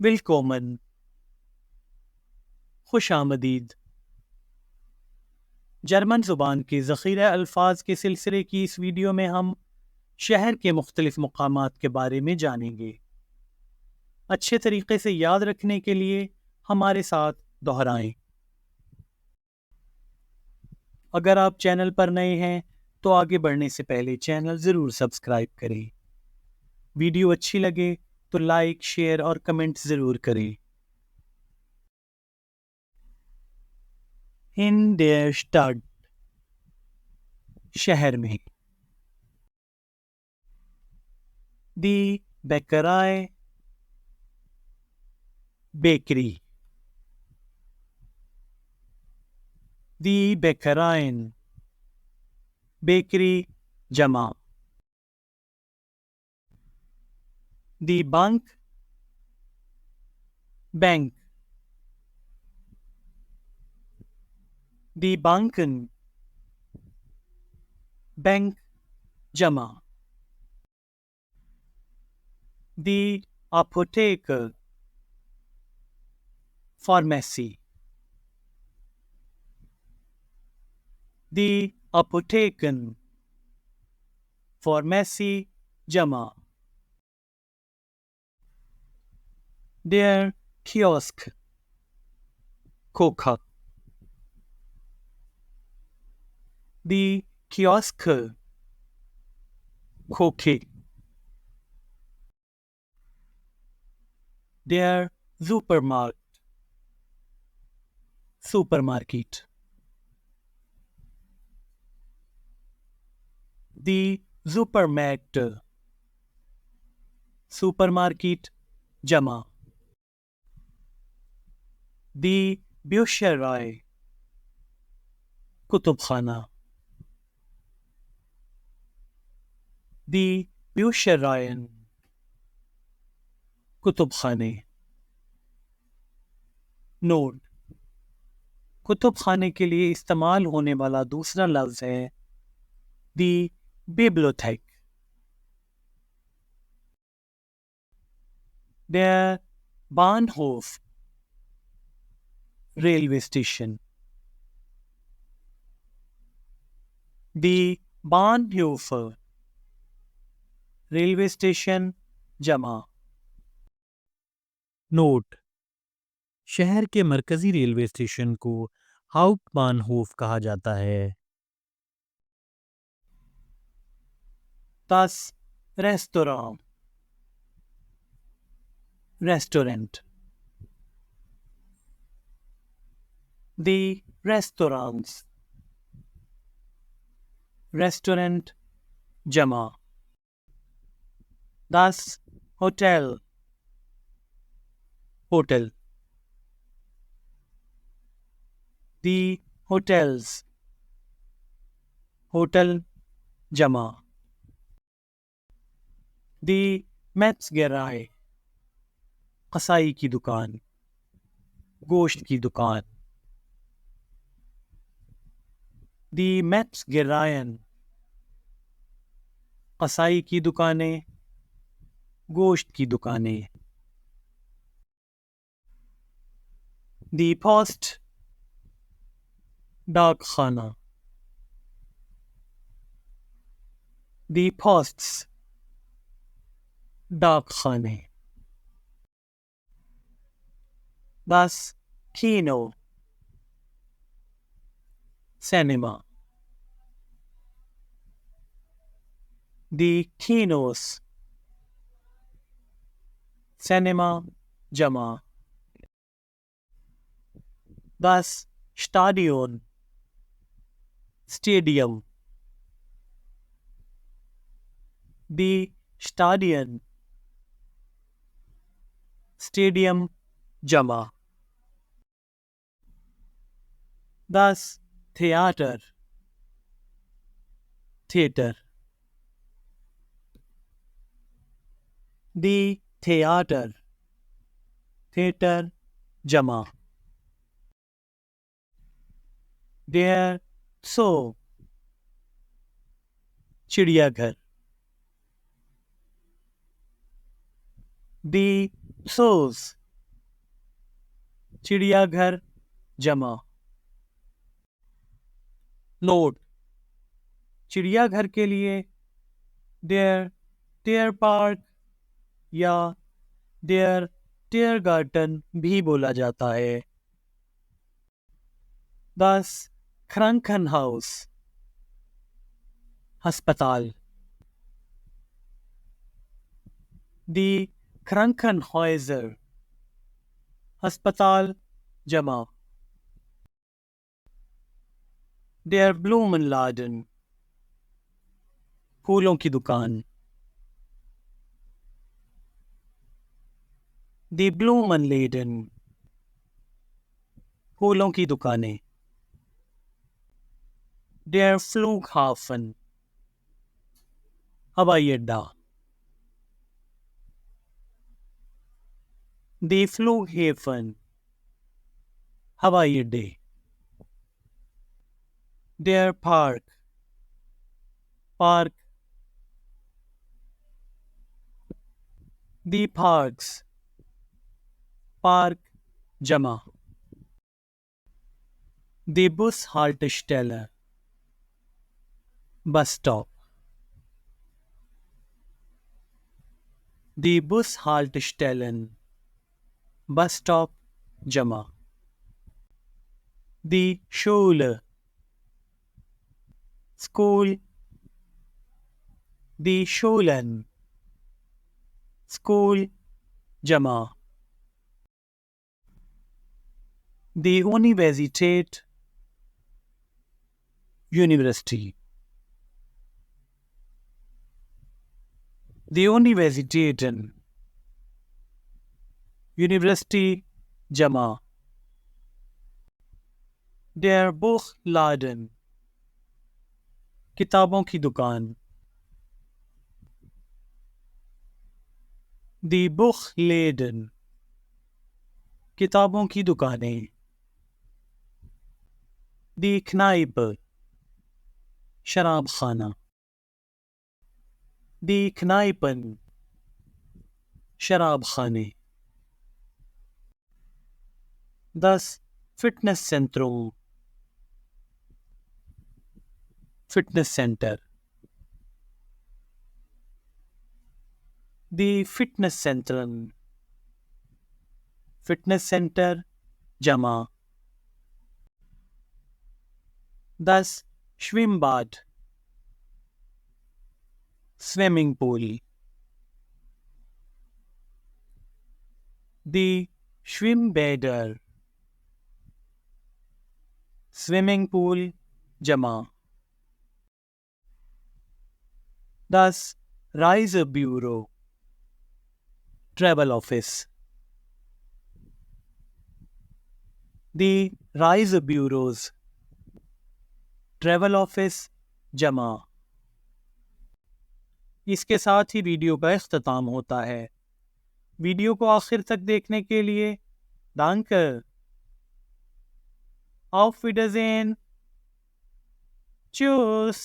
विलकोमन, खुश आमदीद। जर्मन ज़ुबान के ज़ख़ीरा अल्फाज के सिलसिले की इस वीडियो में हम शहर के मुख्तलिफ मकामात के बारे में जानेंगे। अच्छे तरीके से याद रखने के लिए हमारे साथ दोहराएं। अगर आप चैनल पर नए हैं तो आगे बढ़ने से पहले चैनल ज़रूर सब्सक्राइब करें। वीडियो अच्छी लगे तो लाइक, शेयर और कमेंट ज़रूर करें। इन der Stadt, शहर में। दी Bäckerei, बेकरी। दी Bäckereien, बेकरी जमा। दी Bank, बैंक। दी Banken, बैंक जमा। दी Apotheke, फार्मेसी। दी Apotheken, फार्मेसी जमा। Der Kiosk, खोखा। दी Kioske, खोखे। Der Supermarkt, supermarket. दी Supermärkte, सुपरमार्केट जमा। दी Bücherei, कुतुबखाना। दी Büchereien, कुतुबखाने। नोट: कुतुबखाने के लिए इस्तेमाल होने वाला दूसरा लफ्ज है दी Bibliothek। Der Bahnhof, railway station. दी Bahnhof, रेलवे स्टेशन जमा। नोट: शहर के मरकजी रेलवे स्टेशन को हाउप्टबानहोफ कहा जाता है। 10 रेस्तोरां, रेस्टोरेंट। दी रेस्टोरेंट्स, रेस्टोरेंट जमा। 10 होटल, होटल। दी होटल्स, होटल जमा। दी मेट्ज़गेराई, कसाई की दुकान, गोश्त की दुकान। दी मेट्ज़गेरायन, कसाई की दुकानें, गोश्त की दुकानें। दी पोस्ट, डाक खाना। दी पोस्ट्स, डाक खाने। 10 कीनो, सिनेमा। दी कीनोस, सिनेमा जमा। 10 स्टाडियन, स्टेडियम। दी स्टाडियन, स्टेडियम जमा। 10 थिएटर, थिएटर। दी थिएटर, थिएटर जमा। देयर सो, चिड़ियाघर। दी सोस, चिड़ियाघर जमा। नोट: चिड़ियाघर के लिए देयर टियर पार्क या देयर टियर गार्डन भी बोला जाता है। 10. Krankenhaus अस्पताल। Die Krankenhäuser अस्पताल जमा। Der Blumenladen फूलों की दुकान। Die Blumenläden फूलों की दुकानें। Der Flughafen हवाई अड्डा। Die Flughäfen हवाई अड्डे। Der Park park. Die Parks park जमा। Die Bushaltestelle bus stop. Die Bushaltestellen bus stop जमा। Die Schule school. Die Schulen school जमा। Die Universität university. Die Universitäten university जमा। Der Buchladen किताबों की दुकान। Die Buchläden किताबों की दुकानें। Die Kneipe शराब खाना। Die Kneipen शराब खाने। 10. Fitnesszentrum fitness centre. Die Fitnesszentren fitness centre जमा। 10. Schwimmbad swimming pool. Die Schwimmbäder swimming pool जमा। 10. Reisebüro travel office. Die Reisebüros travel office जमा। इसके साथ ही वीडियो का इख्तिताम होता है। वीडियो को आखिर तक देखने के लिए Danke Auf Wiedersehen Tschüss।